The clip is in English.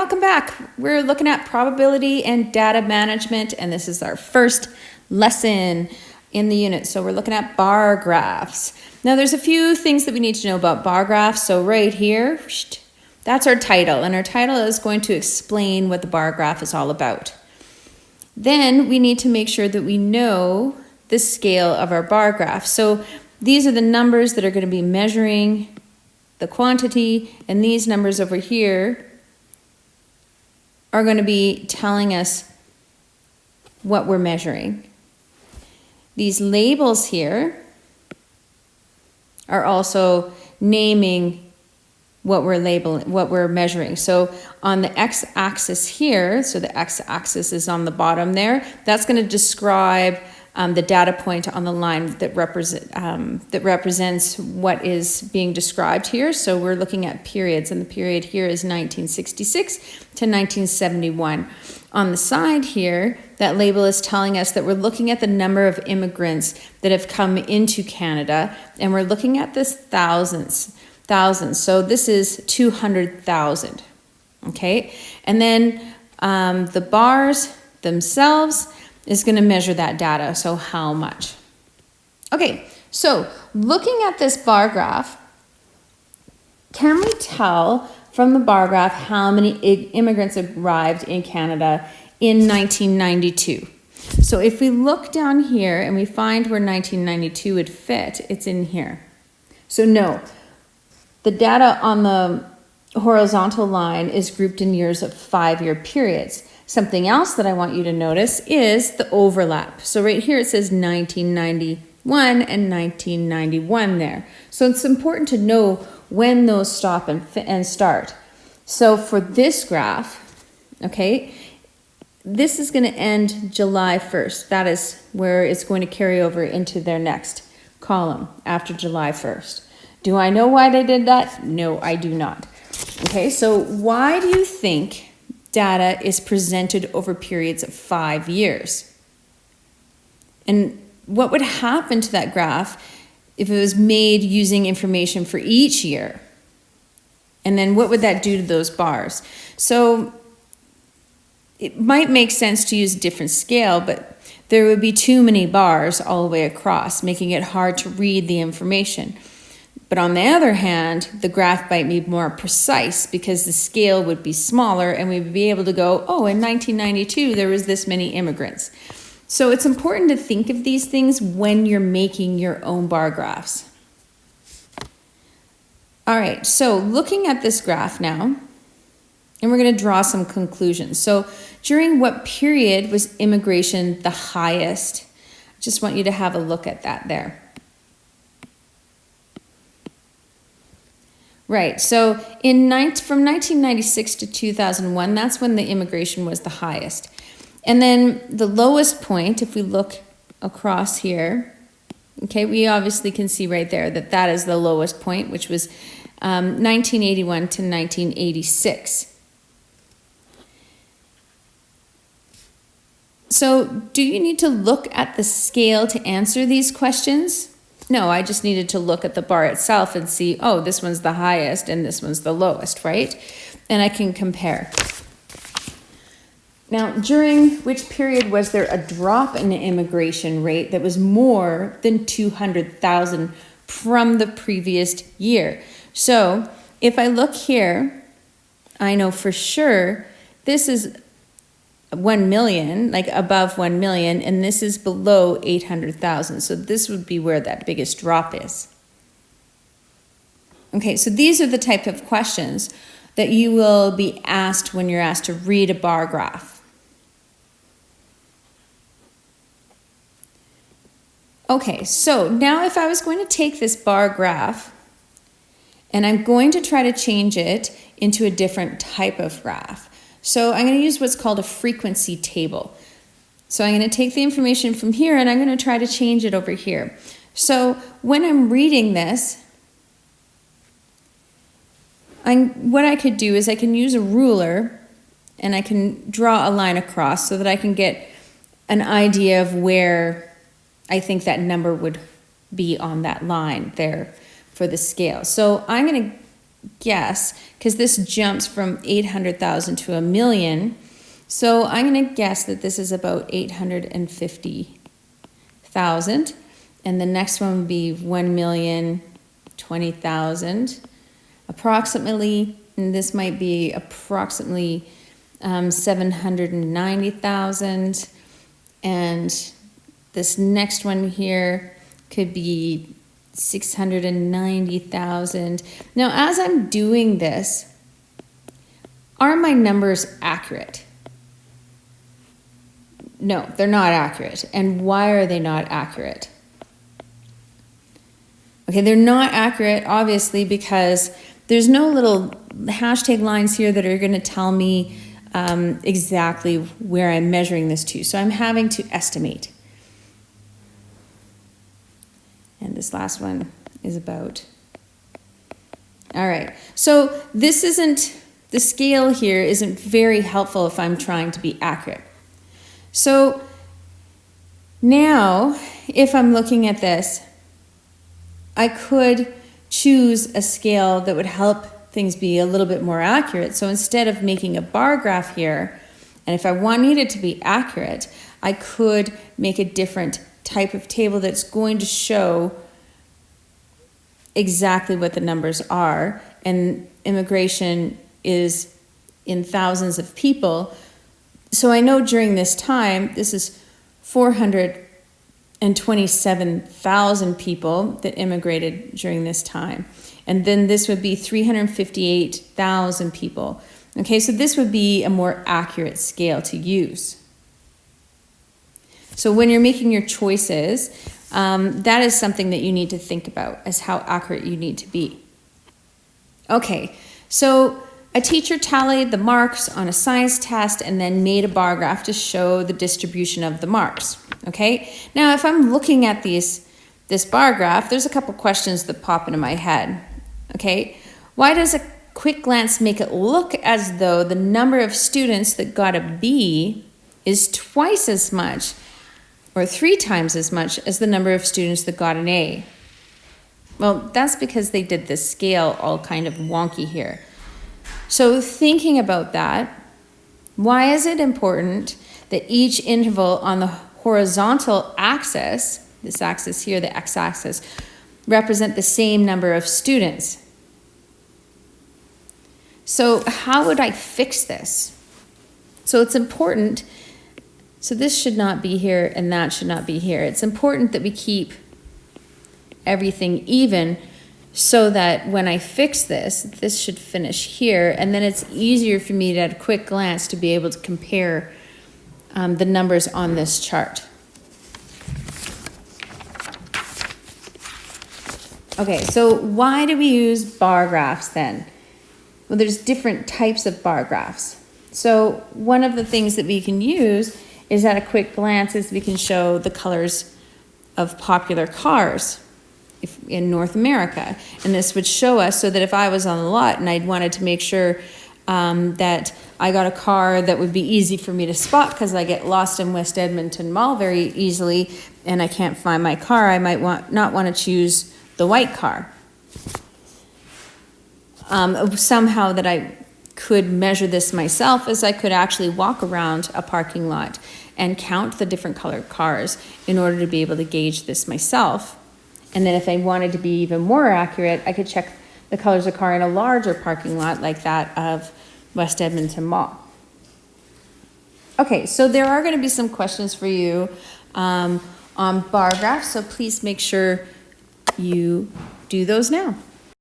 welcome back. We're looking at probability and data management, and this is our first lesson in the unit. So we're looking at bar graphs. Now there's a few things that we need to know about bar graphs. So right here, that's our title, and our title is going to explain what the bar graph is all about. Then we need to make sure that we know the scale of our bar graph. So these are the numbers that are going to be measuring the quantity, and these numbers over here are going to be telling us what we're measuring. These labels here are also naming what we're measuring. So on the x-axis here, so the x-axis is on the bottom there, that's going to describe the data point on the line that represents what is being described here. So we're looking at periods, and the period here is 1966 to 1971. On the side here, that label is telling us that we're looking at the number of immigrants that have come into Canada, and we're looking at this thousands. So this is 200,000, okay? And then the bars themselves is going to measure that data, so how much. Okay, so looking at this bar graph, can we tell from the bar graph how many immigrants arrived in Canada in 1992? So if we look down here and we find where 1992 would fit, it's in here. So no, the data on the horizontal line is grouped in years of 5-year periods. Something else that I want you to notice is the overlap. So right here it says 1991 and 1991 there. So it's important to know when those stop and start. So for this graph, okay, this is going to end July 1st. That is where it's going to carry over into their next column after July 1st. Do I know why they did that? No, I do not. Okay, so why do you think data is presented over periods of 5 years? And what would happen to that graph if it was made using information for each year? And then what would that do to those bars? So it might make sense to use a different scale, but there would be too many bars all the way across, making it hard to read the information. But on the other hand, the graph might be more precise because the scale would be smaller, and we would be able to go, oh, in 1992, there was this many immigrants. So it's important to think of these things when you're making your own bar graphs. All right, so looking at this graph now, and we're going to draw some conclusions. So during what period was immigration the highest? I just want you to have a look at that there. Right, so from 1996 to 2001, that's when the immigration was the highest. And then the lowest point, if we look across here, okay, we obviously can see right there that that is the lowest point, which was 1981 to 1986. So do you need to look at the scale to answer these questions? No, I just needed to look at the bar itself and see, oh, this one's the highest and this one's the lowest, right? And I can compare. Now, during which period was there a drop in the immigration rate that was more than 200,000 from the previous year? So if I look here, I know for sure this is 1 million, like above 1 million, and this is below 800,000. So this would be where that biggest drop is. Okay, so these are the type of questions that you will be asked when you're asked to read a bar graph. Okay, so now if I was going to take this bar graph and I'm going to try to change it into a different type of graph. So I'm going to use what's called a frequency table. So I'm going to take the information from here and I'm going to try to change it over here. So when I'm reading this, what I could do is I can use a ruler and I can draw a line across so that I can get an idea of where I think that number would be on that line there for the scale. So I'm going to guess, because this jumps from 800,000 to 1 million. So I'm going to guess that this is about 850,000. And the next one would be 1,020,000. Approximately, and this might be approximately 790,000. And this next one here could be 690,000. Now, as I'm doing this, are my numbers accurate? No, they're not accurate. And why are they not accurate? Okay, they're not accurate, obviously, because there's no little hashtag lines here that are going to tell me exactly where I'm measuring this to. So I'm having to estimate. And this last one is about. All right, so this isn't, the scale here isn't very helpful if I'm trying to be accurate. So now, if I'm looking at this, I could choose a scale that would help things be a little bit more accurate. So instead of making a bar graph here, and if I wanted it to be accurate, I could make a different type of table that's going to show exactly what the numbers are. And immigration is in thousands of people. So I know during this time, this is 427,000 people that immigrated during this time. And then this would be 358,000 people. Okay, so this would be a more accurate scale to use. So when you're making your choices, that is something that you need to think about, as how accurate you need to be. Okay, so a teacher tallied the marks on a science test and then made a bar graph to show the distribution of the marks. Okay, now if I'm looking at this bar graph, there's a couple questions that pop into my head. Okay, why does a quick glance make it look as though the number of students that got a B is twice as much or 3 times as much as the number of students that got an A? Well, that's because they did this scale all kind of wonky here. So thinking about that, why is it important that each interval on the horizontal axis, this axis here, the x-axis, represent the same number of students? So how would I fix this? So it's important, so this should not be here and that should not be here. It's important that we keep everything even, so that when I fix this, this should finish here, and then it's easier for me to, at a quick glance, to be able to compare the numbers on this chart. Okay, so why do we use bar graphs then? Well, there's different types of bar graphs. So one of the things that we can use is, at a quick glance, is we can show the colors of popular cars in North America. And this would show us, so that if I was on the lot and I wanted to make sure that I got a car that would be easy for me to spot, because I get lost in West Edmonton Mall very easily and I can't find my car, I might not want to choose the white car. Somehow that I could measure this myself is I could actually walk around a parking lot and count the different colored cars in order to be able to gauge this myself. And then if I wanted to be even more accurate, I could check the colors of car in a larger parking lot like that of West Edmonton Mall. Okay, so there are going to be some questions for you on bar graphs, so please make sure you do those now.